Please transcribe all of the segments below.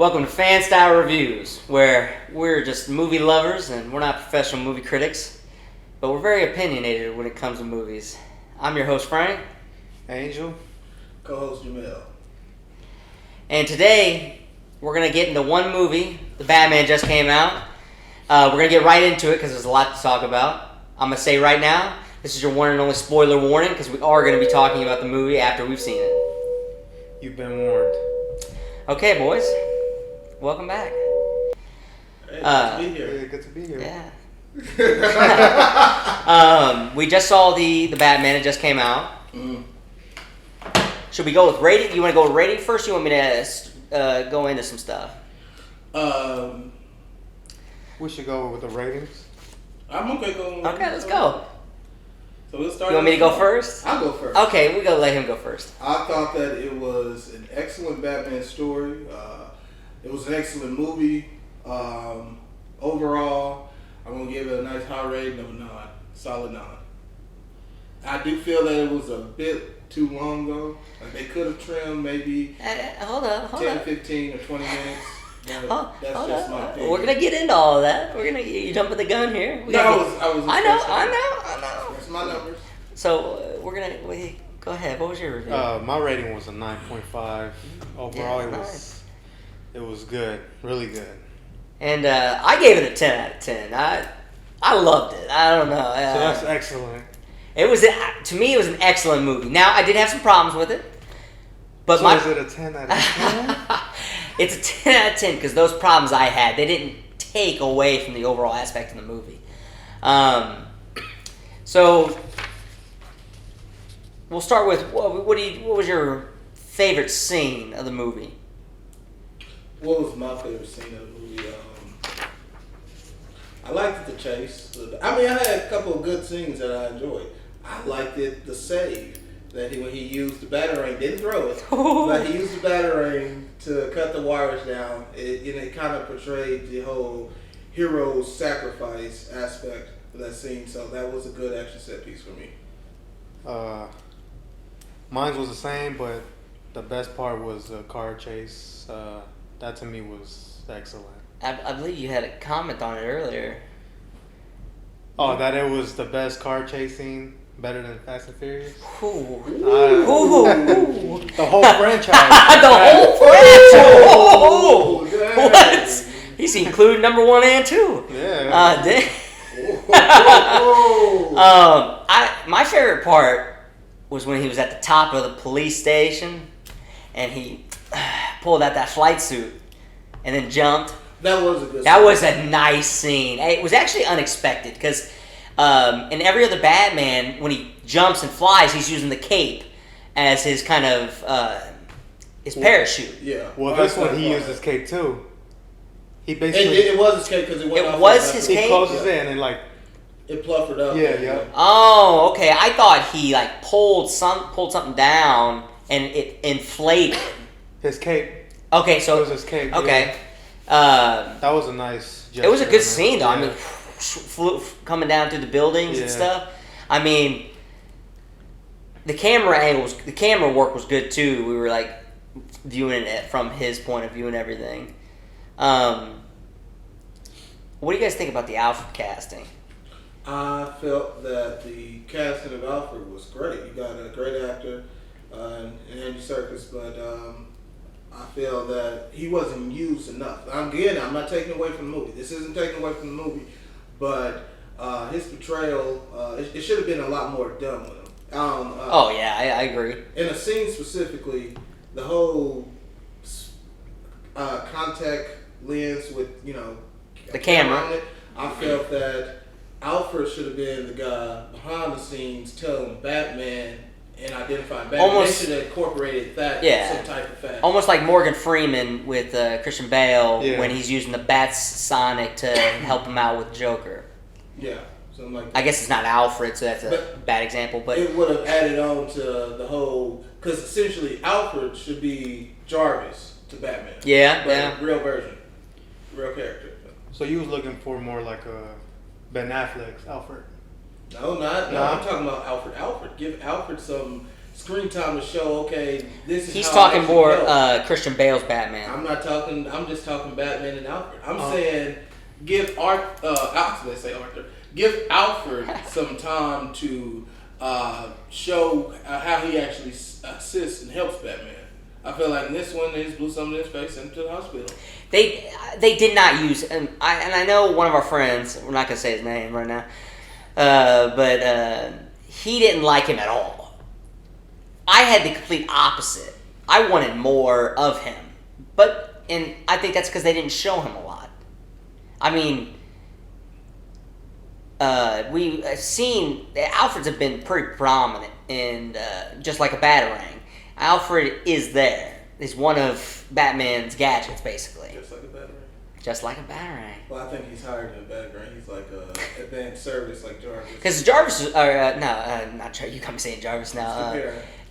Welcome to Fan Style Reviews, where we're just movie lovers and we're not professional movie critics, but we're very opinionated when it comes to movies. I'm your host, Frank. Angel. Co-host Jamel. And today, we're going to get into one movie. The Batman just came out. We're going to get right into it because there's a lot to talk about. I'm going to say right now, this is your one and only spoiler warning because we are going to be talking about the movie after we've seen it. You've been warned. Okay, boys. Welcome back. Hey, good to be here. Yeah, good to be here. Yeah. We just saw the Batman. It just came out. Should we go with rating? You want to go with rating first? Or you want me to go into some stuff? We should go with the ratings. I'm okay going. Okay, let's go. So we'll start. You want me to go first? I'll go first. Okay, we're gonna let him go first. I thought that it was an excellent Batman story. It was an excellent movie. Overall, I'm gonna give it a nice high rating of a 9, solid 9. I do feel that it was a bit too long though. Like they could have trimmed maybe Hold on. 15 or 20 minutes. That's just my opinion. We're gonna get into all of that. You jumping the gun here. I know. That's my numbers. So go ahead. What was your review? My rating was a 9.5. Overall, it was good, really good. And I gave it a 10 out of 10. I loved it. I don't know. So that's excellent. To me, it was an excellent movie. Now, I did have some problems with it. But so is it a 10 out of 10? It's a 10 out of 10 because those problems I had, they didn't take away from the overall aspect of the movie. So, we'll start with, what was your favorite scene of the movie? What was my favorite scene of the movie? I liked the chase. I mean, I had a couple of good scenes that I enjoyed. I liked the save that when he used the batarang, didn't throw it, but he used the batarang to cut the wires down. It kind of portrayed the whole hero's sacrifice aspect of that scene. So that was a good action set piece for me. Mine was the same, but the best part was the car chase. That to me was excellent. I believe you had a comment on it earlier. Oh, that it was the best car chasing, better than Fast and Furious? Ooh. The whole franchise. The whole franchise? What? He's included number 1 and 2. Yeah. My favorite part was when he was at the top of the police station and he pulled out that flight suit and then jumped. That was a good scene. That was a nice scene. It was actually unexpected because in every other Batman, when he jumps and flies, he's using the cape as his kind of his parachute. Yeah. Well, this one he used his cape too. He basically it was his cape because it went off. It was his cape. He closes in and like it pluffered up. Yeah. Oh, okay. I thought he like pulled something down and it inflated his cape. Okay, so it was his cape. Okay. Yeah. That was a nice gesture. It was a good scene though. Yeah. I mean, coming down through the buildings and stuff. I mean, the camera work was good too. We were like viewing it from his point of view and everything. What do you guys think about the Alfred casting? I felt that the casting of Alfred was great. You got a great actor in Andy Serkis, but I feel that he wasn't used enough. Again, I'm not taking away from the movie. This isn't taking away from the movie, but his portrayal, it should have been a lot more done with him. I agree. In a scene specifically, the whole contact lens with the camera on it, I felt that Alfred should have been the guy behind the scenes telling Batman and identifying Batman. They should have incorporated that in some type of fashion. Almost like Morgan Freeman with Christian Bale when he's using the Bat Sonic to help him out with Joker. Yeah, something like that. I guess it's not Alfred, so that's a bad example. But it would have added on to the whole, because essentially Alfred should be Jarvis to Batman. Yeah. Real version, real character. So you was looking for more like a Ben Affleck's Alfred? No, I'm talking about Alfred. Give Alfred some screen time to show. Okay, this is. He's how talking I more help. Christian Bale's Batman. I'm not talking. I'm just talking Batman and Alfred. I'm saying give Arthur. Give Alfred some time to show how he actually assists and helps Batman. I feel like in this one they just blew something in his face and sent him to the hospital. They did not use, and I know one of our friends. We're not gonna say his name right now, but he didn't like him at all. I had the complete opposite. I wanted more of him, and I think that's because they didn't show him a lot. I mean, we've seen Alfred's have been pretty prominent in just like a Batarang. Alfred is there. He's one of Batman's gadgets, basically. Just like a Batarang. Just like a Batarang. Well, I think he's higher than a Batarang. He's like a advanced service like Jarvis. Because Jarvis, not Jarvis. You come saying Jarvis now.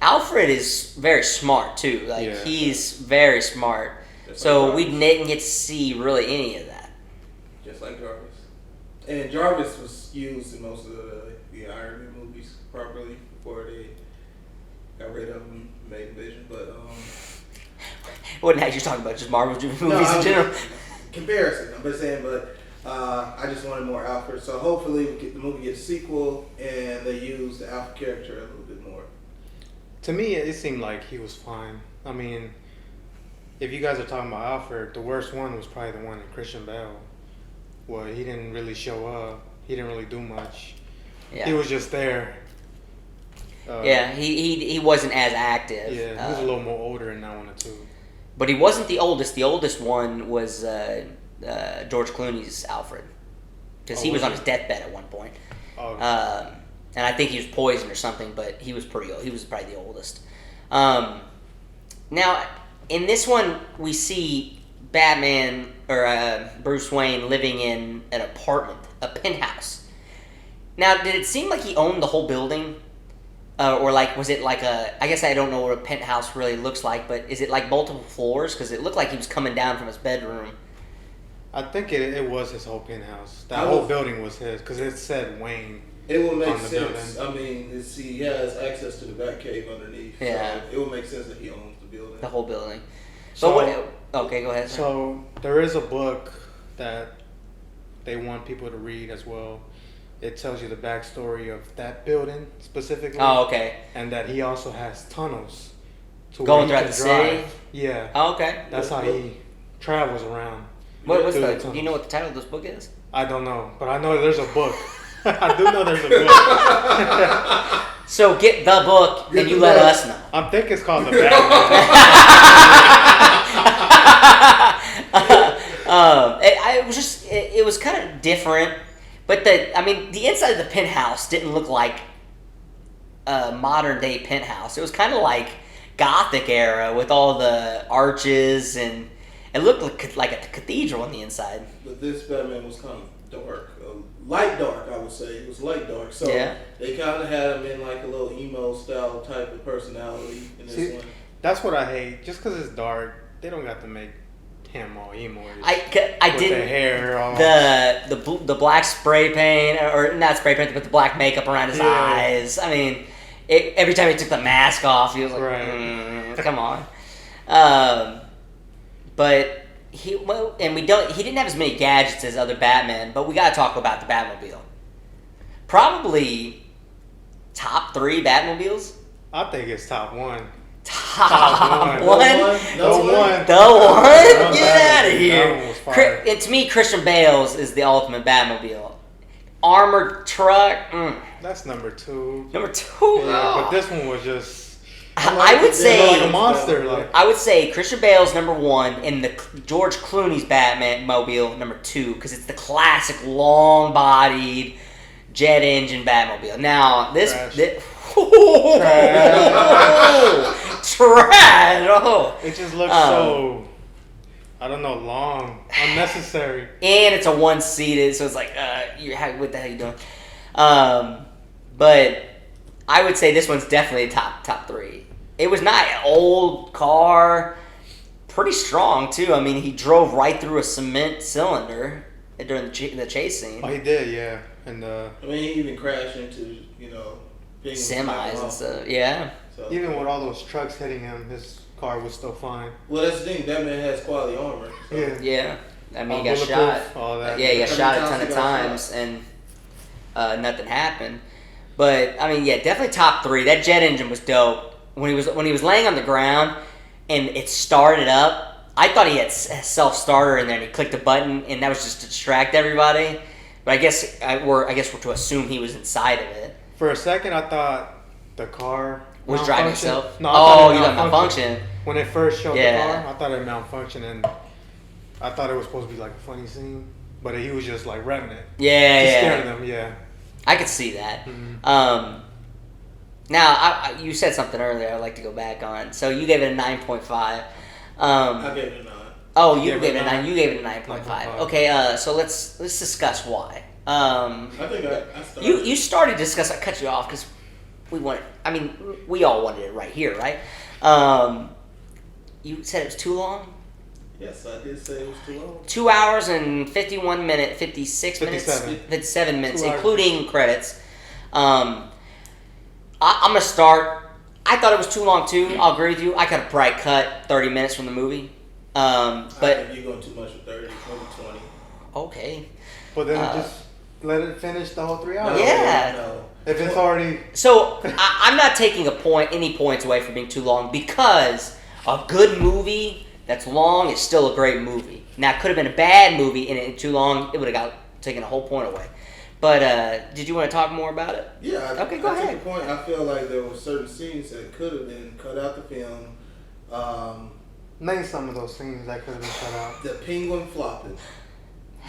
Alfred is very smart too. He's very smart. So like we didn't get to see really any of that. Just like Jarvis. And Jarvis was used in most of the Iron Man movies properly before they got rid of him, made Vision. But what now you're talking about? Just Marvel movies in general? Comparison. I'm just saying, but I just wanted more Alfred. So hopefully the movie gets a sequel and they use the Alfred character a little bit more. To me, it seemed like he was fine. I mean, if you guys are talking about Alfred, the worst one was probably the one in Christian Bale. Well, he didn't really show up. He didn't really do much. Yeah. He was just there. He wasn't as active. Yeah, he was a little more older in that one too. But he wasn't the oldest. The oldest one was George Clooney's Alfred, because he was on his deathbed at one point. And I think he was poisoned or something, but he was pretty old. He was probably the oldest. Now, in this one, we see Batman or Bruce Wayne living in an apartment, a penthouse. Now, did it seem like he owned the whole building? Or was it like I guess I don't know what a penthouse really looks like, but is it like multiple floors? Because it looked like he was coming down from his bedroom. I think it was his whole penthouse. That whole building was his, because it said Wayne. It will make sense. Building. I mean, he has access to the Batcave underneath. Yeah. So it will make sense that he owns the building. The whole building. Okay, go ahead. So there is a book that they want people to read as well. It tells you the backstory of that building specifically. Oh, okay. And that he also has tunnels to going throughout the city. Yeah. Oh, okay. That's how he travels around. What's do you know what the title of this book is? I don't know, but I know there's a book. I do know there's a book. So get the book and you let us know. I'm thinking it's called The Batman. It was kind of different, but the inside of the penthouse didn't look like a modern day penthouse. It was kind of like Gothic era with all the arches, and it looked like a cathedral on the inside. But this Batman was kind of dark. Light dark, I would say. It was light dark. So they kind of had him in like a little emo style type of personality in this one. That's what I hate. Just because it's dark, they don't got to make him all emo. I didn't. The hair, all the black spray paint, or not spray paint, but the black makeup around his eyes. I mean, every time he took the mask off, he was like, come on. But he didn't have as many gadgets as other Batman, but we got to talk about the Batmobile. Probably top 3 Batmobiles. I think it's top 1. Top one? The one. Get out of here. And to me, Christian Bale's is the ultimate Batmobile. Armored truck. That's number 2. Number 2. Yeah, but this one was just. I would say like a monster. I would say Christian Bale's number 1 and the George Clooney's Batmobile number 2, because it's the classic long-bodied jet engine Batmobile. Now this trash. It just looks so, I don't know, long, unnecessary. And it's a one-seated, so it's like, what the hell are you doing? But I would say this one's definitely top 3. It was not an old car, pretty strong too. I mean, he drove right through a cement cylinder during the chase scene. Oh, he did, yeah. And he even crashed into, semis and stuff. Yeah. So stuff. Even with all those trucks hitting him, his car was still fine. Well, that's the thing. Batman has quality armor. So. Yeah. I mean, he got Bulletproof, shot. all that. Yeah, he got shot a times ton he of got times, shot. and nothing happened. But I mean, yeah, definitely top 3. That jet engine was dope. When he was laying on the ground and it started up, I thought he had self starter in there, and he clicked a button, and that was just to distract everybody. But I guess we're to assume he was inside of it. For a second, I thought the car Was driving malfunctioned. itself? No, I thought you it thought malfunction. When it first showed Yeah. the car, I thought it malfunctioned, and I thought it was supposed to be like a funny scene, but he was just like revving it. Yeah, Just yeah. scaring them, yeah. I could see that. Mhm. Now, you said something earlier I'd like to go back on. So you gave it a 9.5. I gave it a 9. Oh, you Yeah, gave it a but 9. You gave it a 9.5. 9.5. Okay, so let's discuss why. I think I started. You started to discuss. I cut you off because we all wanted it right here, right? You said it was too long. Yes, I did say it was too long. 2 hours and 51 minutes, 56 minutes, 57 minutes, 2 hours. including credits. I'm gonna start. I thought it was too long too. I'll agree with you. I could have probably cut 30 minutes from the movie. I But think you're going too much with 30, maybe 20. okay. But then just let it finish the whole 3 hours. Yeah. No. If it's already So I'm not taking any points away from being too long, because a good movie that's long is still a great movie. Now, it could have been a bad movie and it too long, it would have taken a whole point away. But did you want to talk more about it? Yeah. Okay, go ahead. To the point, I feel like there were certain scenes that could have been cut out the film. name some of those things that could have been cut out. The penguin flopping.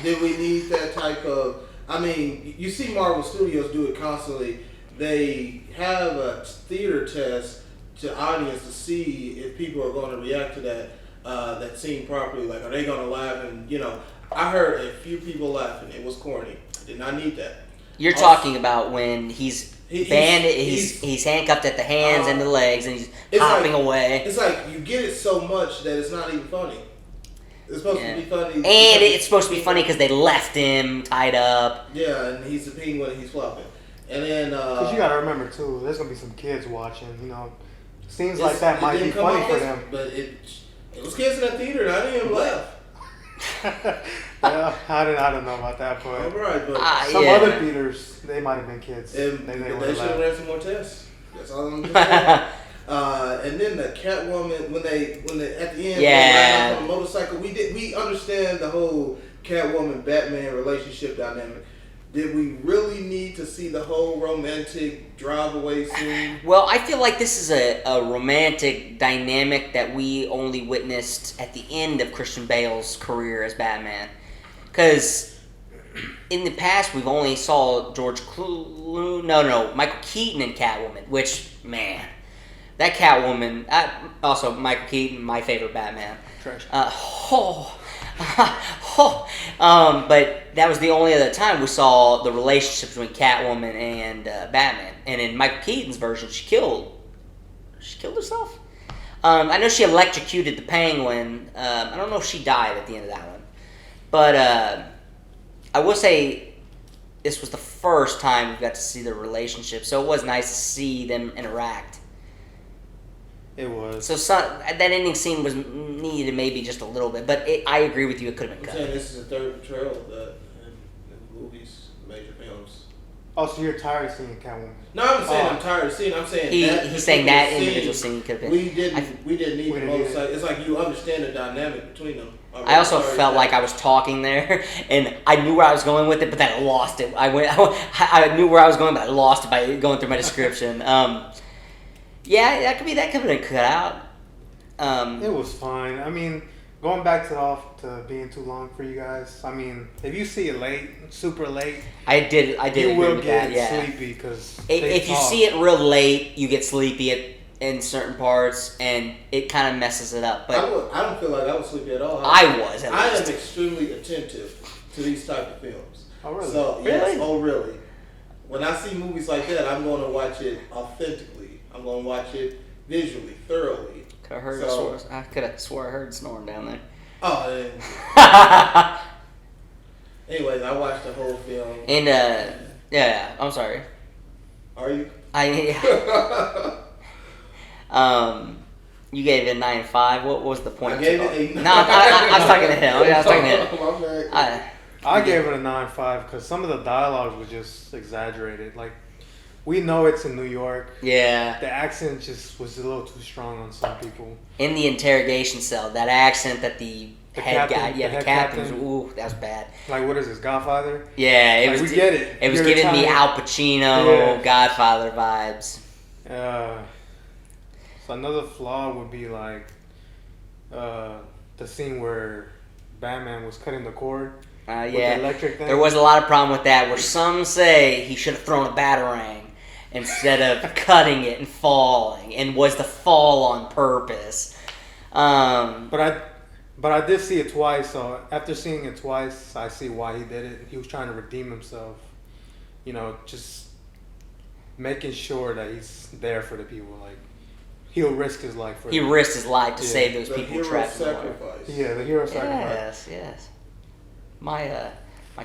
Did we need that type of? I mean, you see Marvel Studios do it constantly. They have a theater test to audience to see if people are going to react to that scene properly. Like, are they going to laugh? And I heard a few people laughing. It was corny. I did not need that. You're talking about when he's banded, he's handcuffed at the hands and the legs, and he's hopping away. It's like you get it so much that it's not even funny. It's supposed to be funny. And it's supposed to be funny because they left him tied up. Yeah, and he's the penguin and he's flopping. And then... Because you got to remember, too, there's going to be some kids watching, Scenes like that might be funny for them. But it was kids in that theater, and I didn't even laugh. Yeah, I don't know about that, but All right, but some other theaters, they might have been kids. and They they would have should have laughed. ran some more tests. That's all I'm just saying. And then the Catwoman, when they at the end, when they ride off on a motorcycle, we understand the whole Catwoman Batman relationship dynamic. Did we really need to see the whole romantic drive-away scene? Well, I feel like this is a romantic dynamic that we only witnessed at the end of Christian Bale's career as Batman. Because in the past, we've only saw Michael Keaton in Catwoman, which, man, that Catwoman, also Michael Keaton, my favorite Batman. Trash. But that was the only other time we saw the relationship between Catwoman and Batman. And in Michael Keaton's version, she killed herself. I know she electrocuted the Penguin. I don't know if she died at the end of that one. But I will say this was the first time we got to see the relationship, so it was nice to see them interact. It was. So that ending scene was needed maybe just a little bit, but I agree with you, it could have been I'm cut. saying this is the third portrayal of that in movies, major films. Oh, so you're tired of seeing Catwoman? No, I'm saying I'm tired of seeing. I'm saying He's saying that individual scene could have been. We didn't need we the didn't need motorcycle. It's like you understand the dynamic between them. I also felt like I was talking there, and I knew where I was going with it, but then I lost it. I knew where I was going, but I lost it by going through my description. Yeah, that could have been cut out. It was fine. I mean, going back to being too long for you guys. I mean, if you see it late, super late, I did. you agree will with get that, yeah. sleepy because If you see it real late, you get sleepy in certain parts, and it kind of messes it up. But I don't feel like I was sleepy at all. I was. I am extremely attentive to these type of films. Oh, really? So Really? yes, oh really? When I see movies like that, I'm going to watch it authentically. I'm going to watch it visually, thoroughly. I could have swore I heard snoring down there. Oh, anyways, I watched the whole film. And yeah, I'm sorry. Are you? You gave it a 9.5. What was the point? I gave it a No, I was talking to him. I was talking to him. I gave it a 9.5 because some of the dialogue was just exaggerated. Like, we know it's in New York. Yeah. The accent just was a little too strong on some people. In the interrogation cell, that accent that the head captain, guy, the captain, ooh, that was bad. Like, what is this, Godfather? Yeah, it was. We get it. It was You're giving me Italian. Al Pacino, Godfather vibes. So another flaw would be like the scene where Batman was cutting the cord. With the electric thing. There was a lot of problem with that. Where some say he should have thrown a batarang instead of cutting it and falling, and was the fall on purpose. But I did see it twice. So after seeing it twice, I see why he did it. He was trying to redeem himself. You know, just making sure that he's there for the people. Like, he'll risk his life for. He risked his life to save those the people hero trapped in the water. sacrifice. Yeah, the hero sacrifice. Yes. My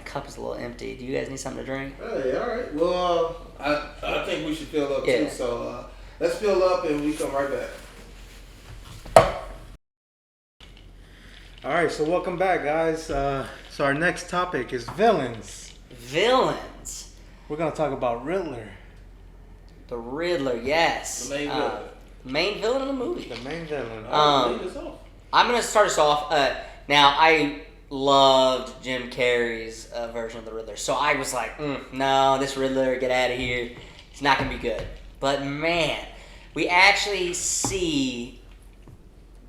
cup is a little empty. Do you guys need something to drink? Hey, all right. Well, I think we should fill up too. So let's fill up and we come right back. All right, so welcome back, guys. So our next topic is villains. Villains. We're gonna talk about Riddler. The Riddler, yes. The main villain. Main villain of the movie. The main villain. I'm gonna start us off. Now I loved Jim Carrey's version of the Riddler, so I was like, no, this Riddler, get out of here. It's not gonna be good. But man, we actually see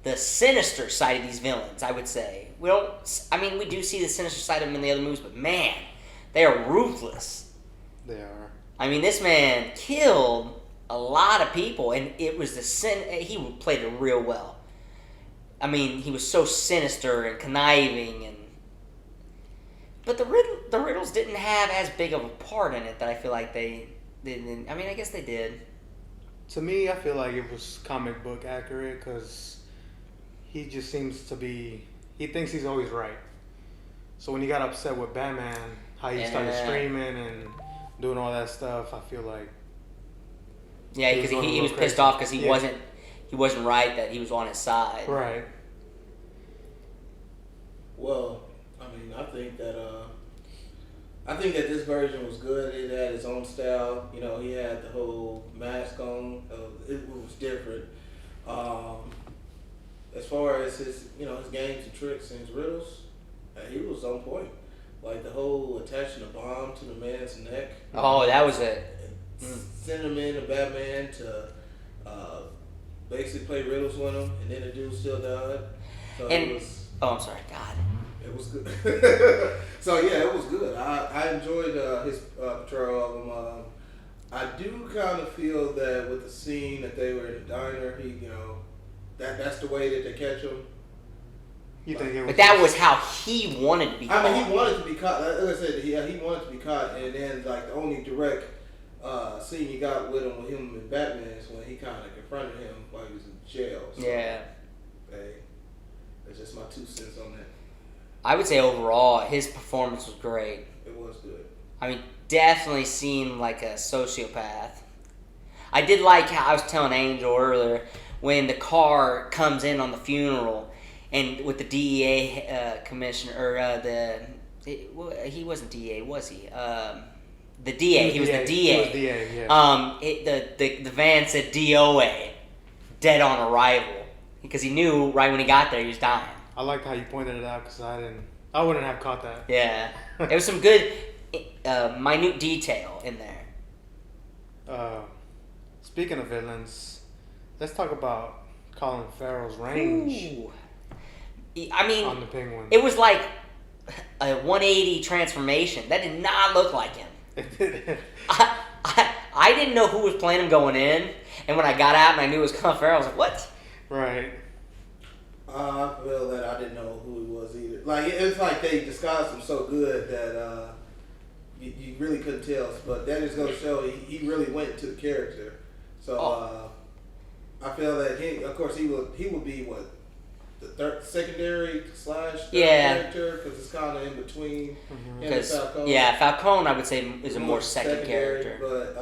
the sinister side of these villains. I would say we don't. I mean, we do see the sinister side of them in the other movies, but man, they are ruthless. They are. I mean, this man killed a lot of people, and it was he played it real well. I mean, he was so sinister and conniving, but the Riddles didn't have as big of a part in it that I feel like they didn't. I mean, I guess they did. To me, I feel like it was comic book accurate because he just seems to be. He thinks he's always right. So when he got upset with Batman, how he started screaming and doing all that stuff, I feel like. Yeah, because he was pissed off because he wasn't right, that he was on his side. Right. Well, I mean, I think that this version was good. It had its own style. You know, he had the whole mask on. It was different. As far as his games and tricks and his riddles, he was on point. Like the whole attaching a bomb to the man's neck. Oh, that was it. Send him in to Batman to basically play riddles with him, and then the dude still died. So I'm sorry, God. It was good. So yeah, it was good. I enjoyed his portrayal of him. I do kind of feel that with the scene that they were in the diner, that's the way that they catch him. You think it was? But that was how he wanted to be caught. I mean, he wanted to be caught. Like I said, he wanted to be caught, and then like the only direct scene you got with him and Batman is when he kind of confronted him while he was in jail. So, yeah. Hey, that's just my 2 cents on that. I would say overall, his performance was great. It was good. I mean, definitely seemed like a sociopath. I did like how I was telling Angel earlier when the car comes in on the funeral and with the DEA commissioner he wasn't DEA, was he? The DA. He was the DA. He was DA, yeah. The van said DOA, dead on arrival, because he knew right when he got there he was dying. I liked how you pointed it out because I wouldn't have caught that. Yeah, there was some good minute detail in there. Speaking of villains, let's talk about Colin Farrell's range. Ooh. I mean, on the Penguin. It was like a 180 transformation. That did not look like him. It did. I didn't know who was playing him going in, and when I got out and I knew it was Colin Farrell, I was like, what? Right. I feel that I didn't know who he was either. Like it's like they disguised him so good that you really couldn't tell. But that is going to show he really went to the character. So I feel that he would be what, the secondary / third character, because it's kind of in between him and Falcone. Yeah, Falcone I would say is a more second character. But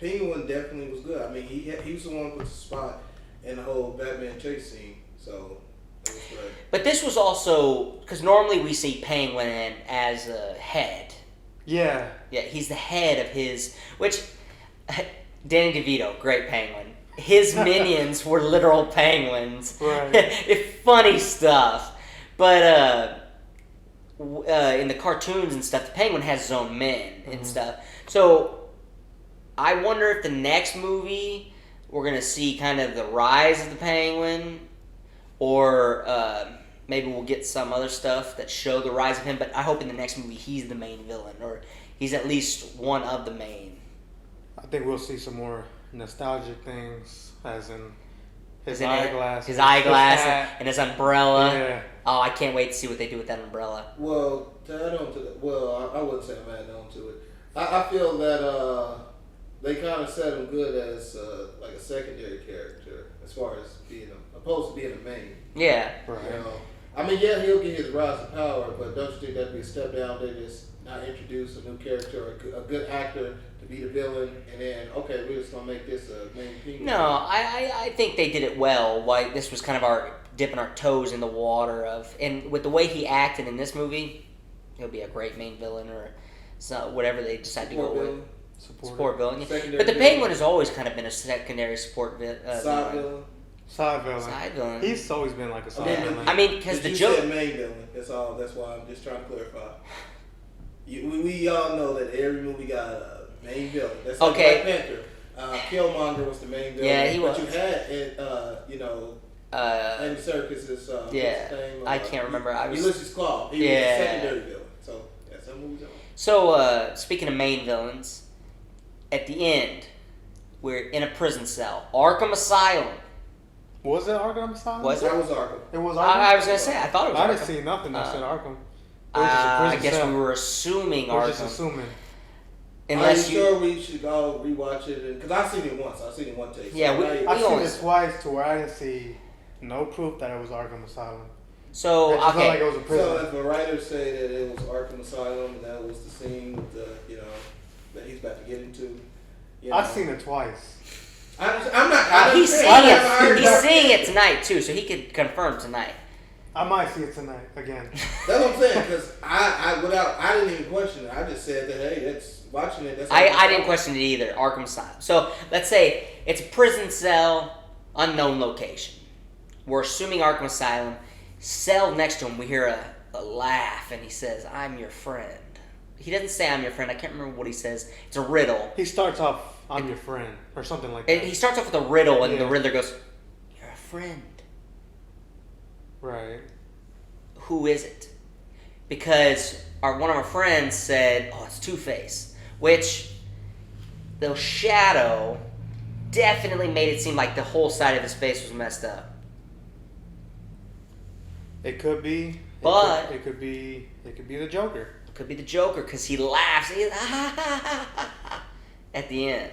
Penguin definitely was good. I mean, he was the one with the spot in the whole Batman chase scene. So it was great. But this was also because normally we see Penguin as a head. Yeah. Yeah, he's the head of his. Which Danny DeVito, great Penguin. His minions were literal penguins. Right. It's funny stuff. But in the cartoons and stuff, the Penguin has his own men and stuff. So I wonder if the next movie we're gonna see kind of the rise of the Penguin, or maybe we'll get some other stuff that show the rise of him. But I hope in the next movie he's the main villain, or he's at least one of the main. I think we'll see some more nostalgic things, as in his His eyeglasses, eyeglass, and his umbrella. Yeah. Oh, I can't wait to see what they do with that umbrella. Well, to add on to that, I wouldn't say I'm adding on to it. I feel that they kind of set him good as like a secondary character, as far as being opposed to being a main. Yeah. Right. You know, I mean, yeah, he'll get his rise to power, but don't you think that'd be a step down? They just not introduce a new character, a good actor to be the villain, and then okay, we're just gonna make this a main Penguin. No, I think they did it well. Why this was kind of our dipping our toes in the water of, and with the way he acted in this movie, he'll be a great main villain, or so whatever they decide to go with. Support villain. But the Penguin has always kind of been a secondary support side villain. villain. Side villain. He's always been like a side villain. I mean, because the you joke. said main villain. That's all. That's why I'm just trying to clarify. We all know that every movie got a main villain. That's like Okay. Black Panther. Killmonger was the main villain. Yeah, he was. But you had, Andy Serkis's. Yeah, what's his name? I can't remember. Ulysses Claw. He was a secondary villain. So yeah, some movies are. So speaking of main villains, at the end, we're in a prison cell, Arkham Asylum. Was it Arkham Asylum? Was That was Arkham. It was Arkham. I was gonna say I thought it was. I Arkham. didn't see nothing that said Arkham. It was just a I prison guess cell. we were assuming We're Arkham. just assuming. Unless Are you sure we should go rewatch it? Because I've seen it once. I've seen it one take. Yeah, I've seen only- it twice to where I didn't see no proof that it was Arkham Asylum. So It just okay. looked like it was a prison. So if the writers say that it was Arkham Asylum, and that was the scene that he's about to get into. I've seen it twice. I'm not. He's seeing it tonight too, so he could confirm tonight. I might see it tonight again. That's what I'm saying, because I didn't even question it. I just said that, hey, that's watching it. That's I didn't question it either. Arkham Asylum. So let's say it's a prison cell, unknown location. We're assuming Arkham Asylum. Cell next to him, we hear a laugh, and he says, "I'm your friend." He doesn't say "I'm your friend." I can't remember what he says. It's a riddle. He starts off, "I'm your friend," or something like that. And he starts off with a riddle, and Yeah. the Riddler goes, "You're a friend." Right. Who is it? Because one of our friends said, "Oh, it's Two-Face," which the shadow definitely made it seem like the whole side of his face was messed up. It could be. But- it could be the Joker. It could be the Joker because he laughs at the end.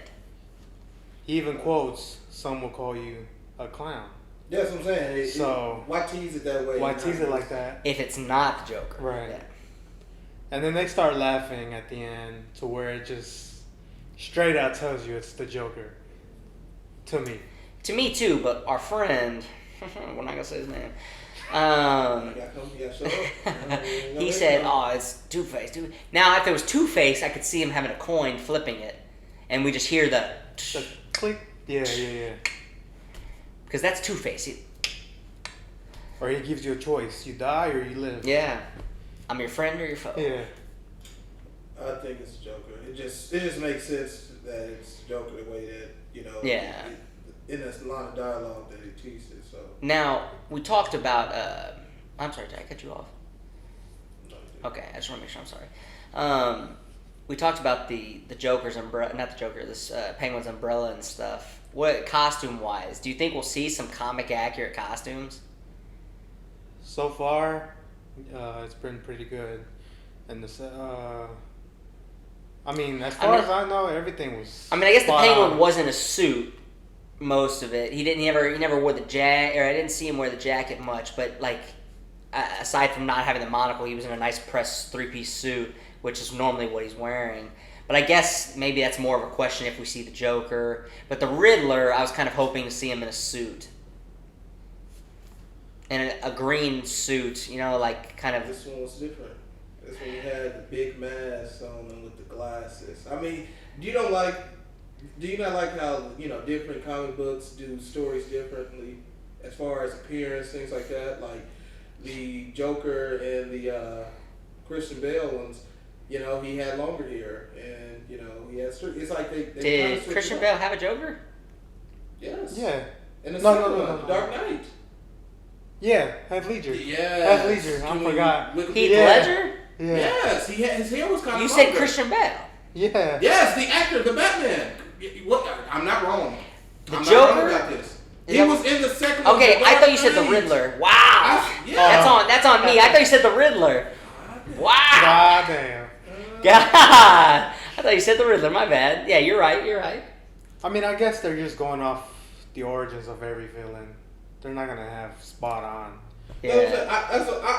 He even quotes, "Some will call you a clown." That's what I'm saying. So- why tease it that way? Why tease it like that? If it's not the Joker, Right. Yeah. And then they start laughing at the end to where it just straight out tells you it's the Joker. To me. To me too, but our friend, we're not gonna say his name. He said, "Oh, it's Two-Face." Now, if it was Two-Face, I could see him having a coin, flipping it, and we just hear the Click. Yeah. because that's Two-Face. Or he gives you a choice: you die or you live. Yeah, I'm your friend or your foe. Yeah. I think it's Joker. It just makes sense that it's Joker the way that Yeah. in this line of dialogue that he teases. So Now we talked about. I'm sorry, did I cut you off? Okay, I just want to make sure. I'm sorry. We talked about the Joker's umbrella, not the Joker, this Penguin's umbrella and stuff. What costume wise, do you think we'll see some comic accurate costumes? So far, it's been pretty good. And as far as I know, everything was. I mean, I guess the spot Penguin on. wasn't a suit most of it. He never wore the jacket, or I didn't see him wear the jacket much. But like, aside from not having the monocle, he was in a nice pressed 3-piece suit, which is normally what he's wearing. But I guess maybe that's more of a question if we see the Joker. But the Riddler, I was kind of hoping to see him in a suit. In a green suit, like kind of... This one was different. This one had the big mask on him with the glasses. I mean, do you not like how, different comic books do stories differently as far as appearance, things like that? Like the Joker and the Christian Bale ones, he had longer hair and, he had... It's like they Did Christian Bale have a Joker? Yes. Yeah. And the second one, Dark Knight. Yeah, Heath Ledger. Yeah. Heath Ledger. I forgot. Heath Ledger? Yeah. Yes, his hair was kind of. You said Christian Bale. Yeah. Yes, the actor, the Batman. What? I'm not wrong. The Joker? Not wrong about this. He was in the second one. Okay, I thought you said the Riddler. Wow. Yeah. That's on me. I thought you said the Riddler. Wow. God damn. God. I thought you said the Riddler. My bad. Yeah, you're right. I mean, I guess they're just going off the origins of every villain. They're not gonna have spot on. Yeah.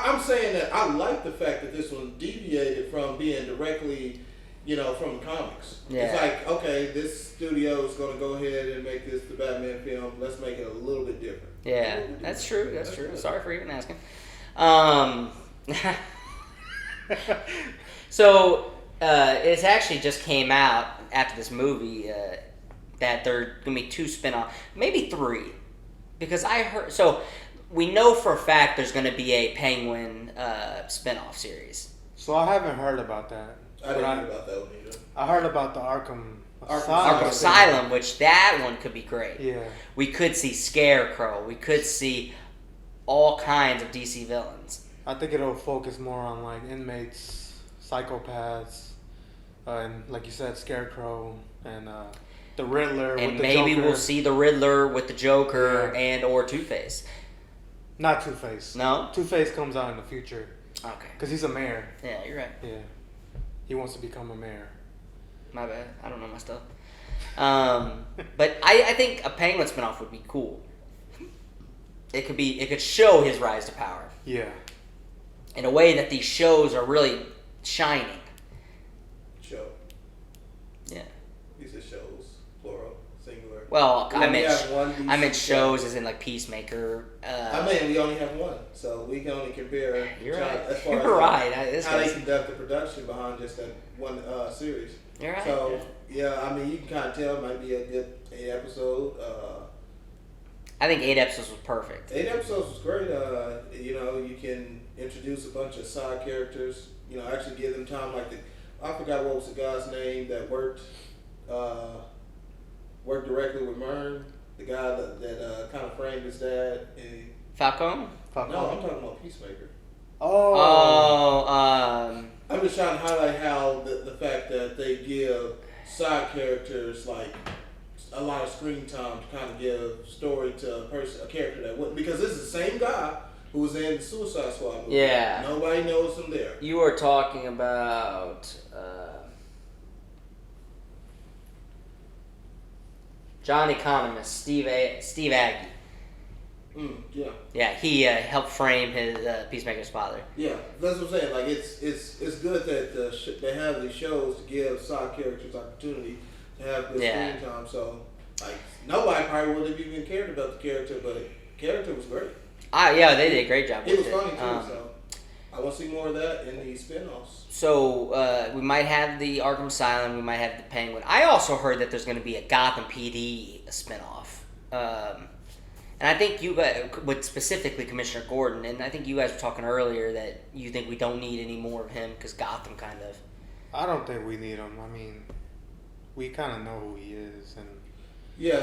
I'm saying that I like the fact that this one deviated from being directly, from the comics. Yeah. It's like, okay, this studio is going to go ahead and make this the Batman film. Let's make it a little bit different. Yeah, that's true. That's true. Sorry for even asking. So it's actually just came out after this movie that there are going to be 2 spin-offs, maybe 3, because I heard. So we know for a fact there's going to be a Penguin spin-off series. So I haven't heard about that. I didn't hear about that one either. I heard about the Arkham Asylum, which that one could be great. Yeah. We could see Scarecrow. We could see all kinds of DC villains. I think it'll focus more on like inmates, psychopaths, and like you said, Scarecrow and the Riddler. And with the maybe Joker. we'll see the Riddler with the Joker and or Two-Face. Not Two-Face. No? Two-Face comes out in the future. Okay. Because he's a mayor. Yeah, you're right. Yeah. He wants to become a mayor. My bad. I don't know my stuff. But I think a Penguin spinoff would be cool. It could show his rise to power. Yeah. In a way that these shows are really shining. Show. Yeah. These are shows, plural, singular. Well, We I only have one meant DC shows as in like Peacemaker. we only have one, so we can only compare. You're right. As far You're right. as how they conduct the production behind just that one series. You're right. So you can kind of tell it might be a good 8 episode. I think 8 episodes was perfect. 8 episodes was great. You can introduce a bunch of side characters. Actually give them time. I forgot what was the guy's name that worked directly with Myrn. The guy that kind of framed his dad. Falcone? No, I'm talking about Peacemaker. I'm just trying to highlight how the fact that they give side characters like a lot of screen time to kind of give story to a character that wouldn't, because this is the same guy who was in the Suicide Squad movie. Yeah. Nobody knows him there. You are talking about John Economist, Steve Agee. Yeah. Yeah, he helped frame his Peacemaker's father. Yeah, that's what I'm saying. Like it's good that they have these shows to give side characters opportunity to have good screen time. So like nobody probably would have even cared about the character, but the character was great. Yeah, they did a great job. It was funny too. So I want to see more of that in the spin-offs. So we might have the Arkham Asylum. We might have the Penguin. I also heard that there's going to be a Gotham PD spin-off. And I think you guys, with specifically Commissioner Gordon, and I think you guys were talking earlier that you think we don't need any more of him because Gotham kind of... I don't think we need him. I mean, we kind of know who he is and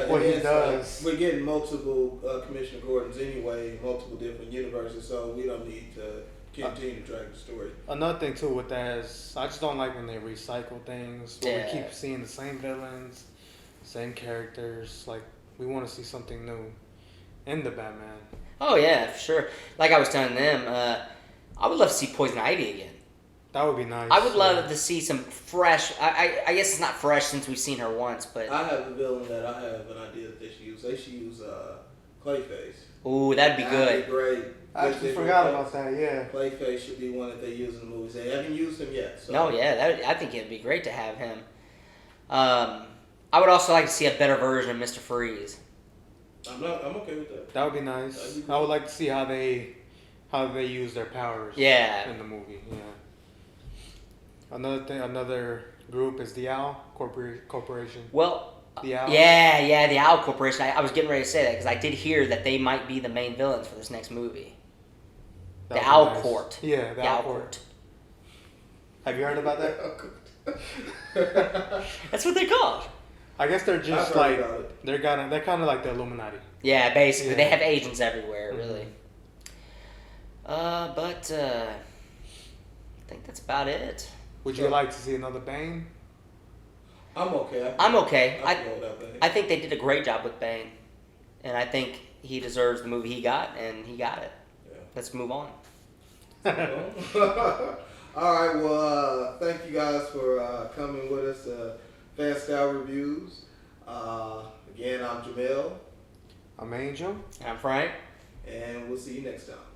what he does. We're getting multiple Commissioner Gordons anyway, multiple different universes, so we don't need to continue to drag the story. Another thing too with that is I just don't like when they recycle things. When we keep seeing the same villains, same characters. Like we want to see something new in the Batman. Oh yeah, for sure. Like I was telling them, I would love to see Poison Ivy again. That would be nice. I would love to see some fresh. I guess it's not fresh since we've seen her once, but I have a villain that I have an idea that they should use. They should use Clayface. Ooh, that'd be good. That'd be great. I actually forgot about that. Yeah. Clayface should be one that they use in the movies. They haven't used him yet. So. No, yeah, I think it'd be great to have him. I would also like to see a better version of Mr. Freeze. I'm okay with that. That would be nice. I would like to see how they use their powers. Yeah. In the movie. Yeah. Another group is the Owl Corporation. Well, the Owl. Yeah, the Owl Corporation. I was getting ready to say that because I did hear that they might be the main villains for this next movie. The Owl Court. Yeah, the Owl Court. Have you heard about that? That's what they're called. I guess they're just like they're kind of like the Illuminati. Yeah, basically they have agents everywhere, really. But I think that's about it. Would you like to see another Bane? I'm okay. I'm okay. I think they did a great job with Bane, and I think he deserves the movie he got, and he got it. Yeah. Let's move on. All right. Well, thank you guys for coming with us. Fan Style Reviews. Again, I'm Jamel. I'm Angel. I'm Frank. And we'll see you next time.